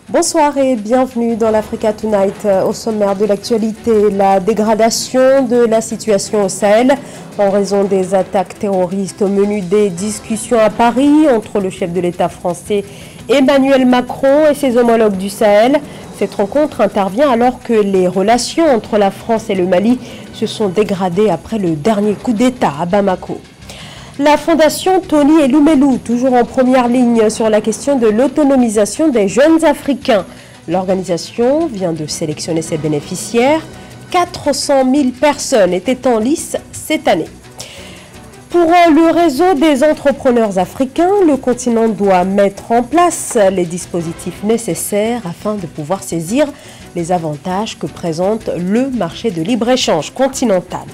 Bonsoir et bienvenue dans l'Africa Tonight. Au sommaire de l'actualité, la dégradation de la situation au Sahel en raison des attaques terroristes. Au menu des discussions à Paris entre le chef de l'État français Emmanuel Macron et ses homologues du Sahel. Cette rencontre intervient alors que les relations entre la France et le Mali se sont dégradées après le dernier coup d'État à Bamako. La fondation Tony Elumelu, toujours en première ligne sur la question de l'autonomisation des jeunes Africains. L'organisation vient de sélectionner ses bénéficiaires. 400 000 personnes étaient en lice cette année. Pour le réseau des entrepreneurs africains, le continent doit mettre en place les dispositifs nécessaires afin de pouvoir saisir les avantages que présente le marché de libre-échange continental.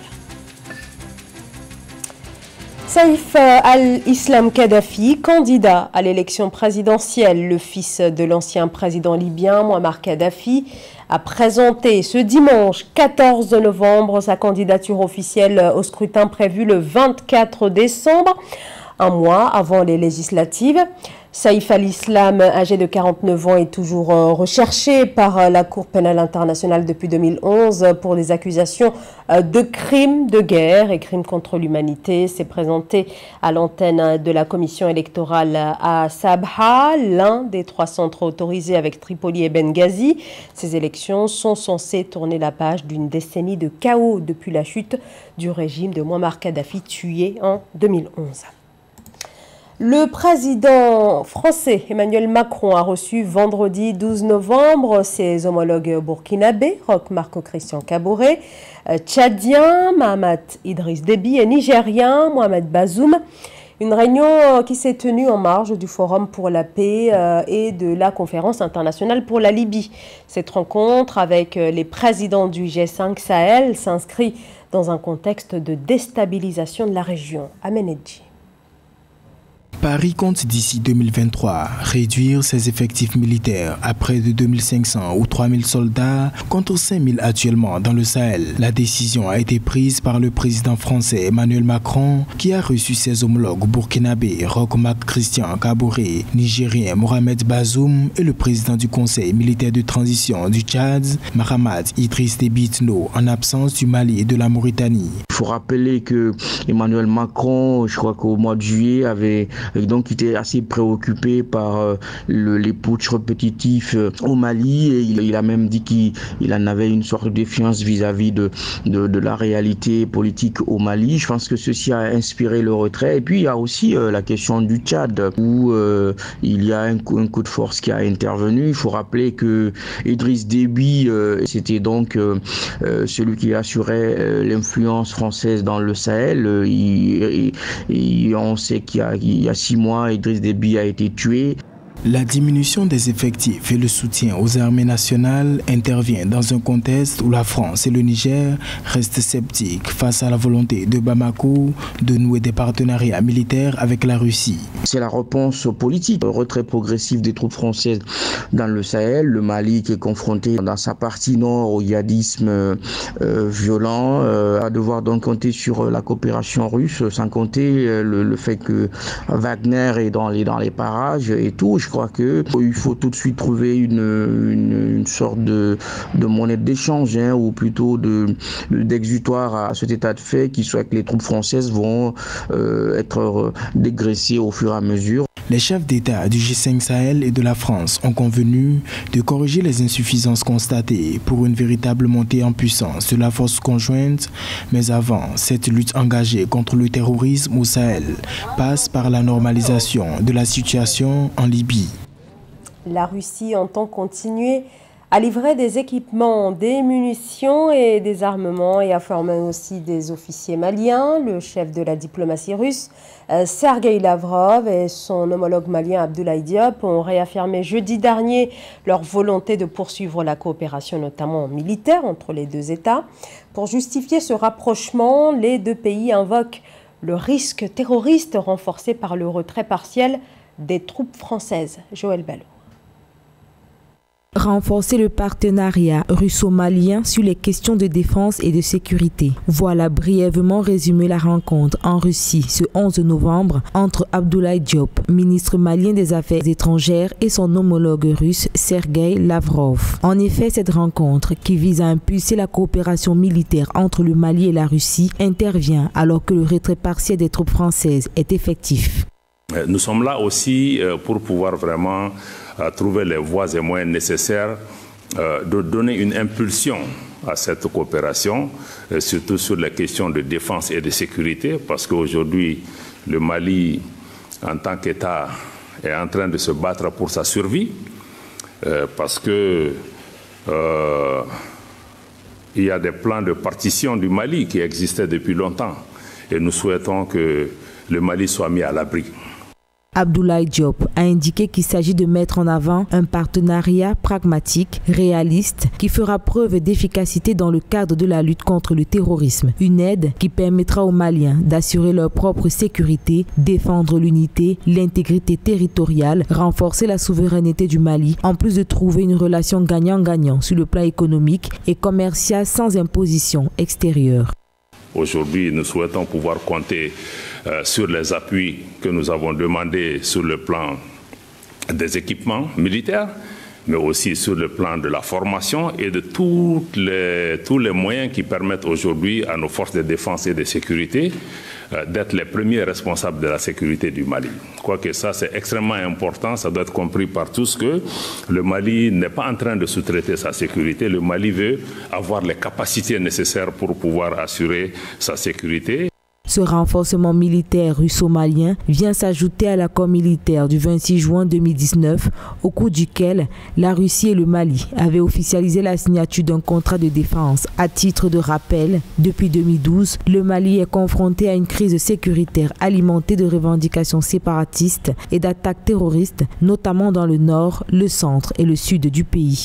Saïf al-Islam Kadhafi, candidat à l'élection présidentielle, le fils de l'ancien président libyen Mouammar Kadhafi, a présenté ce dimanche 14 novembre sa candidature officielle au scrutin prévu le 24 décembre, un mois avant les législatives. Saïf al-Islam, âgé de 49 ans, est toujours recherché par la Cour pénale internationale depuis 2011 pour des accusations de crimes de guerre et crimes contre l'humanité. S'est présenté à l'antenne de la commission électorale à Sabha, l'un des 3 centres autorisés avec Tripoli et Benghazi. Ces élections sont censées tourner la page d'une décennie de chaos depuis la chute du régime de Mouammar Kadhafi tué en 2011. Le président français Emmanuel Macron a reçu vendredi 12 novembre ses homologues burkinabés, Roch Marc Christian Kaboré, tchadien Mahamat Idriss Déby et nigérien Mohamed Bazoum. Une réunion qui s'est tenue en marge du Forum pour la paix et de la Conférence internationale pour la Libye. Cette rencontre avec les présidents du G5 Sahel s'inscrit dans un contexte de déstabilisation de la région. Amenedji. Paris compte d'ici 2023 réduire ses effectifs militaires à près de 2500 ou 3000 soldats contre 5000 actuellement dans le Sahel. La décision a été prise par le président français Emmanuel Macron qui a reçu ses homologues burkinabés Roch Marc Christian Kaboré, nigérien Mohamed Bazoum et le président du Conseil militaire de transition du Tchad, Mahamat Idriss Déby en absence du Mali et de la Mauritanie. Il faut rappeler que Emmanuel Macron, je crois qu'au mois de juillet, avait donc était assez préoccupé par les putschs répétitifs au Mali et il a même dit qu'il en avait une sorte de défiance vis-à-vis de la réalité politique au Mali. Je pense que ceci a inspiré le retrait. Et puis il y a aussi la question du Tchad où il y a un coup de force qui a intervenu. Il faut rappeler que Idriss Déby c'était donc celui qui assurait l'influence française dans le Sahel. On sait qu'il y a 6 mois, Idriss Déby a été tué. La diminution des effectifs et le soutien aux armées nationales intervient dans un contexte où la France et le Niger restent sceptiques face à la volonté de Bamako de nouer des partenariats militaires avec la Russie. C'est la réponse politique, le retrait progressif des troupes françaises dans le Sahel, le Mali qui est confronté dans sa partie nord au djihadisme violent, à devoir donc compter sur la coopération russe, sans compter le fait que Wagner est dans les parages et tout. Je crois qu'il faut tout de suite trouver une sorte de monnaie d'échange ou plutôt d'exutoire à cet état de fait qui soit que les troupes françaises vont être dégraissées au fur et à mesure. Les chefs d'État du G5 Sahel et de la France ont convenu de corriger les insuffisances constatées pour une véritable montée en puissance de la force conjointe. Mais avant, cette lutte engagée contre le terrorisme au Sahel passe par la normalisation de la situation en Libye. La Russie entend continuer à livrer des équipements, des munitions et des armements et à former aussi des officiers maliens. Le chef de la diplomatie russe, Sergueï Lavrov, et son homologue malien Abdoulaye Diop ont réaffirmé jeudi dernier leur volonté de poursuivre la coopération, notamment militaire, entre les deux États. Pour justifier ce rapprochement, les deux pays invoquent le risque terroriste renforcé par le retrait partiel des troupes françaises. Joël Ballot. renforcer le partenariat russo-malien sur les questions de défense et de sécurité. Voilà brièvement résumé la rencontre en Russie ce 11 novembre entre Abdoulaye Diop, ministre malien des Affaires étrangères, et son homologue russe Sergueï Lavrov. En effet, cette rencontre, qui vise à impulser la coopération militaire entre le Mali et la Russie, intervient alors que le retrait partiel des troupes françaises est effectif. Nous sommes là aussi pour pouvoir vraiment trouver les voies et moyens nécessaires de donner une impulsion à cette coopération, surtout sur les questions de défense et de sécurité, parce qu'aujourd'hui, le Mali, en tant qu'État, est en train de se battre pour sa survie, parce que il y a des plans de partition du Mali qui existaient depuis longtemps, et nous souhaitons que le Mali soit mis à l'abri. Abdoulaye Diop a indiqué qu'il s'agit de mettre en avant un partenariat pragmatique, réaliste, qui fera preuve d'efficacité dans le cadre de la lutte contre le terrorisme. Une aide qui permettra aux Maliens d'assurer leur propre sécurité, défendre l'unité, l'intégrité territoriale, renforcer la souveraineté du Mali, en plus de trouver une relation gagnant-gagnant sur le plan économique et commercial sans imposition extérieure. Aujourd'hui, nous souhaitons pouvoir compter sur les appuis que nous avons demandés sur le plan des équipements militaires, mais aussi sur le plan de la formation et de tous les moyens qui permettent aujourd'hui à nos forces de défense et de sécurité d'être les premiers responsables de la sécurité du Mali. Quoique ça, c'est extrêmement important, ça doit être compris par tous que le Mali n'est pas en train de sous-traiter sa sécurité. Le Mali veut avoir les capacités nécessaires pour pouvoir assurer sa sécurité. Ce renforcement militaire russo-malien vient s'ajouter à l'accord militaire du 26 juin 2019, au cours duquel la Russie et le Mali avaient officialisé la signature d'un contrat de défense. À titre de rappel, depuis 2012, le Mali est confronté à une crise sécuritaire alimentée de revendications séparatistes et d'attaques terroristes, notamment dans le nord, le centre et le sud du pays.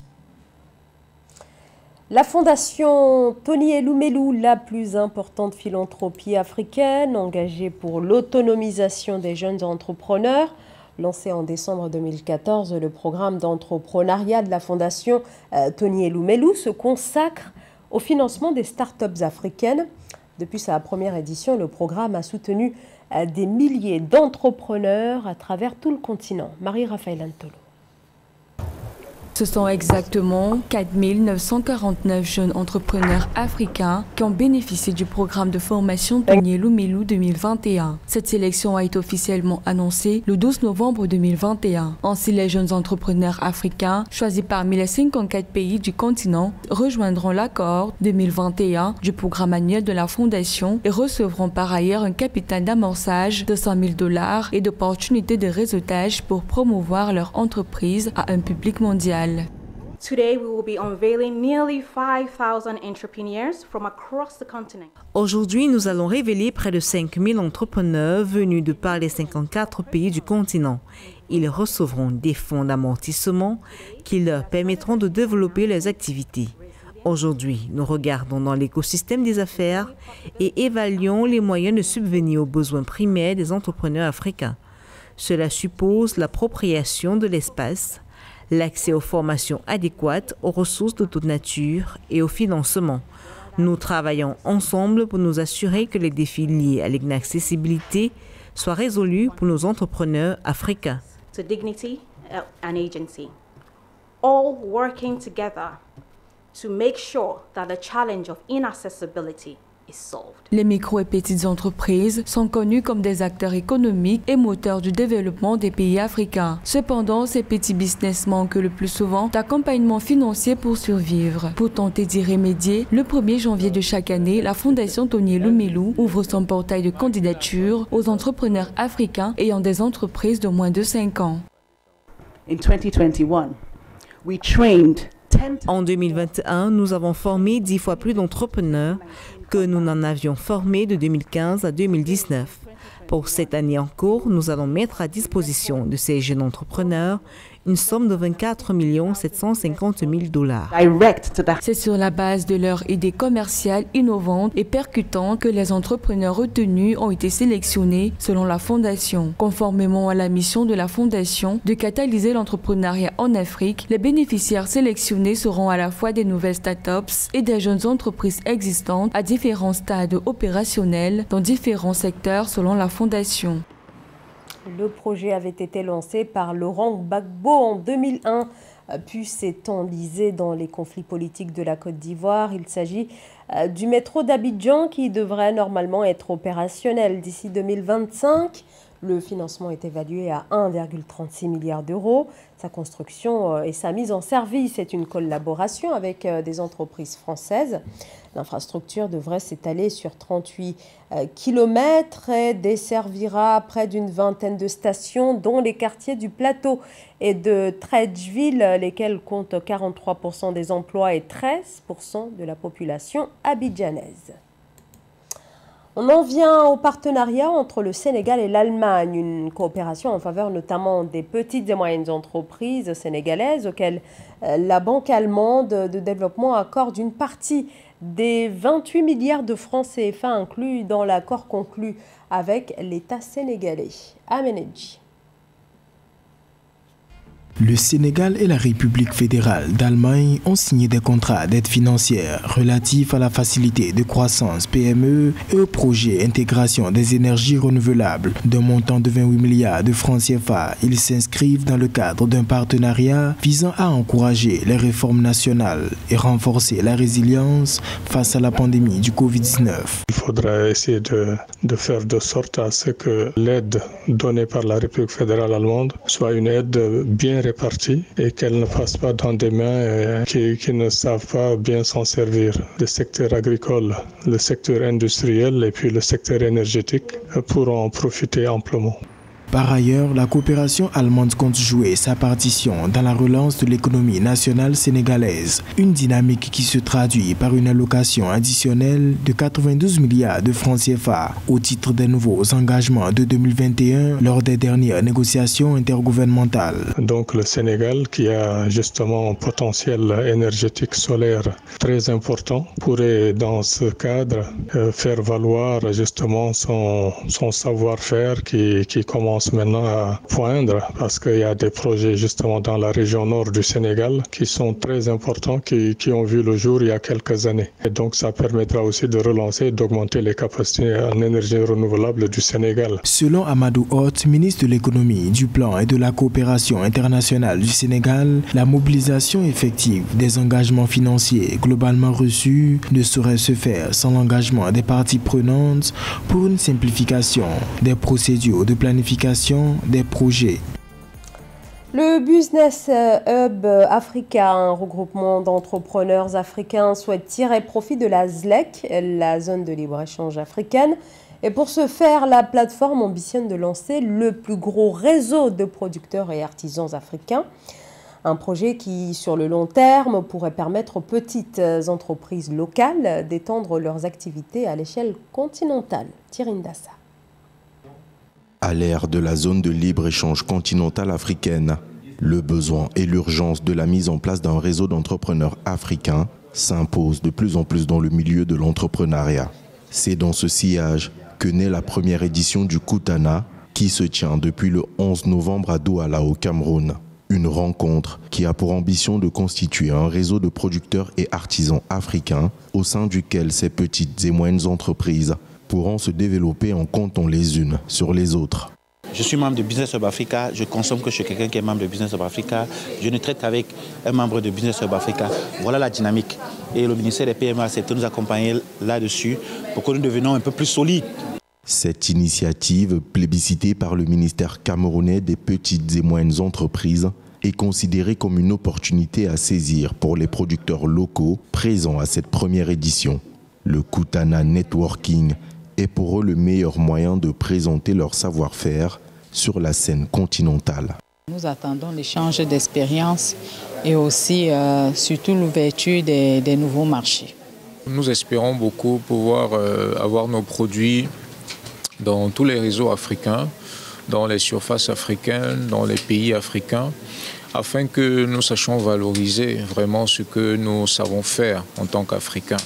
La fondation Tony Elumelu, la plus importante philanthropie africaine, engagée pour l'autonomisation des jeunes entrepreneurs. Lancé en décembre 2014, le programme d'entrepreneuriat de la fondation Tony Elumelu se consacre au financement des startups africaines. Depuis sa première édition, le programme a soutenu des milliers d'entrepreneurs à travers tout le continent. Marie-Raphaël Antolo. Ce sont exactement 4 949 jeunes entrepreneurs africains qui ont bénéficié du programme de formation Tony Elumelu 2021. Cette sélection a été officiellement annoncée le 12 novembre 2021. Ainsi, les jeunes entrepreneurs africains choisis parmi les 54 pays du continent rejoindront l'accord 2021 du programme annuel de la Fondation et recevront par ailleurs un capital d'amorçage de $100 000 et d'opportunités de réseautage pour promouvoir leur entreprise à un public mondial. Today, we will be unveiling nearly 5,000 entrepreneurs from across the continent. Aujourd'hui, nous allons révéler près de 5 000 entrepreneurs venus de par les 54 pays du continent. Ils recevront des fonds d'amortissement qui leur permettront de développer leurs activités. Aujourd'hui, nous regardons dans l'écosystème des affaires et évaluons les moyens de subvenir aux besoins primaires des entrepreneurs africains. Cela suppose l'appropriation de l'espace, l'accès aux formations adéquates, aux ressources de toute nature et au financement. Nous travaillons ensemble pour nous assurer que les défis liés à l'inaccessibilité soient résolus pour nos entrepreneurs africains. To dignity and agency, all working together to make sure that the challenge of inaccessibility is solved. Les micro et petites entreprises sont connues comme des acteurs économiques et moteurs du développement des pays africains. Cependant, ces petits business manquent le plus souvent d'accompagnement financier pour survivre. Pour tenter d'y remédier, le 1er janvier de chaque année, la Fondation Tony Elumelu ouvre son portail de candidature aux entrepreneurs africains ayant des entreprises de moins de 5 ans. In 2021, we trained En 2021, nous avons formé 10 fois plus d'entrepreneurs que nous n'en avions formés de 2015 à 2019. Pour cette année en cours, nous allons mettre à disposition de ces jeunes entrepreneurs une somme de 24 750 000 $. C'est sur la base de leurs idées commerciales innovantes et percutantes que les entrepreneurs retenus ont été sélectionnés selon la Fondation. Conformément à la mission de la Fondation de catalyser l'entrepreneuriat en Afrique, les bénéficiaires sélectionnés seront à la fois des nouvelles startups et des jeunes entreprises existantes à différents stades opérationnels dans différents secteurs selon la Fondation. Le projet avait été lancé par Laurent Gbagbo en 2001, puis s'est enlisé dans les conflits politiques de la Côte d'Ivoire. Il s'agit du métro d'Abidjan qui devrait normalement être opérationnel d'ici 2025. Le financement est évalué à 1,36 milliard d'euros. Sa construction et sa mise en service est une collaboration avec des entreprises françaises. L'infrastructure devrait s'étaler sur 38 km et desservira près d'une vingtaine de stations, dont les quartiers du Plateau et de Tredjville, lesquels comptent 43% des emplois et 13% de la population abidjanaise. On en vient au partenariat entre le Sénégal et l'Allemagne, une coopération en faveur notamment des petites et moyennes entreprises sénégalaises auxquelles la banque allemande de développement accorde une partie des 28 milliards de francs CFA inclus dans l'accord conclu avec l'État sénégalais. Amenedji. Le Sénégal et la République fédérale d'Allemagne ont signé des contrats d'aide financière relatifs à la facilité de croissance PME et au projet intégration des énergies renouvelables d'un montant de 28 milliards de francs CFA. Ils s'inscrivent dans le cadre d'un partenariat visant à encourager les réformes nationales et renforcer la résilience face à la pandémie du Covid-19. Il faudra essayer de faire de sorte à ce que l'aide donnée par la République fédérale allemande soit une aide bien répartie et qu'elle ne passe pas dans des mains qui ne savent pas bien s'en servir. Le secteur agricole, le secteur industriel et puis le secteur énergétique pourront en profiter amplement. Par ailleurs, la coopération allemande compte jouer sa partition dans la relance de l'économie nationale sénégalaise, une dynamique qui se traduit par une allocation additionnelle de 92 milliards de francs CFA au titre des nouveaux engagements de 2021 lors des dernières négociations intergouvernementales. Donc le Sénégal, qui a justement un potentiel énergétique solaire très important, pourrait dans ce cadre faire valoir justement son savoir-faire qui commence maintenant à poindre, parce qu'il y a des projets justement dans la région nord du Sénégal qui sont très importants, qui ont vu le jour il y a quelques années. Et donc ça permettra aussi de relancer et d'augmenter les capacités en énergie renouvelable du Sénégal. Selon Amadou Hott, ministre de l'économie, du plan et de la coopération internationale du Sénégal, la mobilisation effective des engagements financiers globalement reçus ne saurait se faire sans l'engagement des parties prenantes pour une simplification des procédures de planification des projets. Le Business Hub Africa, un regroupement d'entrepreneurs africains, souhaite tirer profit de la ZLEC, la zone de libre-échange africaine. Et pour ce faire, la plateforme ambitionne de lancer le plus gros réseau de producteurs et artisans africains. Un projet qui, sur le long terme, pourrait permettre aux petites entreprises locales d'étendre leurs activités à l'échelle continentale. Thierry Ndassa. À l'ère de la zone de libre-échange continentale africaine, le besoin et l'urgence de la mise en place d'un réseau d'entrepreneurs africains s'imposent de plus en plus dans le milieu de l'entrepreneuriat. C'est dans ce sillage que naît la première édition du Kutana, qui se tient depuis le 11 novembre à Douala au Cameroun. Une rencontre qui a pour ambition de constituer un réseau de producteurs et artisans africains au sein duquel ces petites et moyennes entreprises pourront se développer en comptant les unes sur les autres. Je suis membre de Business Hub Africa, je consomme que je suis quelqu'un qui est membre de Business Hub Africa, je ne traite qu'avec un membre de Business Hub Africa. Voilà la dynamique. Et le ministère des PME a accepté de nous accompagner là-dessus pour que nous devenions un peu plus solides. Cette initiative, plébiscitée par le ministère camerounais des petites et moyennes entreprises, est considérée comme une opportunité à saisir pour les producteurs locaux présents à cette première édition. Le Kutana Networking est pour eux le meilleur moyen de présenter leur savoir-faire sur la scène continentale. Nous attendons l'échange d'expériences et aussi surtout l'ouverture des nouveaux marchés. Nous espérons beaucoup pouvoir avoir nos produits dans tous les réseaux africains, dans les surfaces africaines, dans les pays africains, afin que nous sachions valoriser vraiment ce que nous savons faire en tant qu'Africains.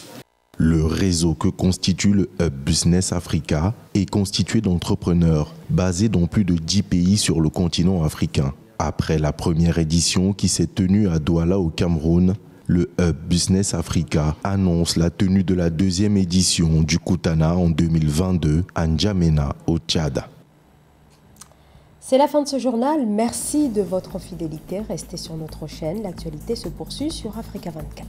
Le réseau que constitue le Hub Business Africa est constitué d'entrepreneurs basés dans plus de 10 pays sur le continent africain. Après la première édition qui s'est tenue à Douala au Cameroun, le Hub Business Africa annonce la tenue de la deuxième édition du Kutana en 2022 à N'Djamena au Tchad. C'est la fin de ce journal. Merci de votre fidélité. Restez sur notre chaîne. L'actualité se poursuit sur Africa 24.